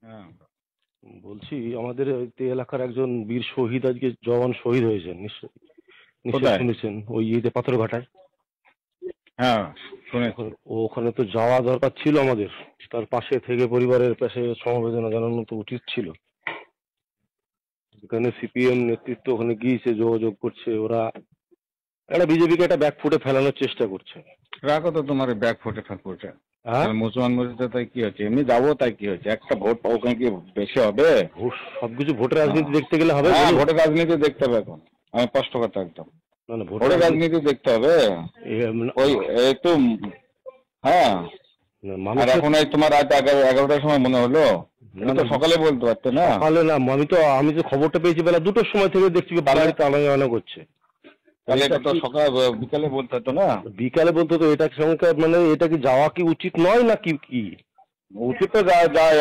হ্যাঁ। বলছি আমাদের এই এলাকার একজন বীর শহীদ, আজকে জওয়ান শহীদ হয়েছেন, নিশ্চয়ই নিশ্চয়ই কোথায়? শুনেছেন, ওই ইয়েতে পাথরঘাটায়। হ্যাঁ, শুনেছি। ওখানে তো যাওয়া দরকার ছিল আমাদের, তার পাশে থেকে পরিবারের পাশে সমবেদনা জানানো তো উচিত ছিল। এখানে সিপিএম নেতৃত্ব ওখানে গিয়েছে, যোগাযোগ করছে, ওরা একটা বিজেপিকে একটা ব্যাকফুটে ফেলানোর চেষ্টা করছে। রাখো তো তোমার ব্যাগ ফুটে ফুটে। হ্যাঁ, মুসলমান মসজিদে তাই কি হচ্ছে? এমনি যাবো তাই কি হচ্ছে? একটা ভোট ওখানে কি বেশি হবে? সবকিছু ভোটের হ্যাঁ, রাজনীতি দেখতে গেলে হবে, হ্যাঁ, বলুন? ভোটের রাজনীতি দেখতে হবে এখন। আমি স্পষ্ট কথা একদম। না না, ভোটের ভোটের রাজনীতি রাজনীতি দেখতে হবে। ওই একটু হ্যাঁ। আর মানুষের। এখন এই তোমার রাত 11টার সময় মনে হলো? না এটা তো না, সকালে বলতে পারতে না? সকালে না, আমি তো খবরটা পেয়েছি বেলা 2টোর সময় থেকে, দেখছি তাহলে বাড়িতে আনাগোনা করছে। তাহলে এটা এটা তো কি সকাল বিকালে বলতে হতো না? বিকালে বলতো তো, এটা সঙ্গে মানে এটা কি যাওয়া কি উচিত নয় না কি কি? উচিত তো যায় যায়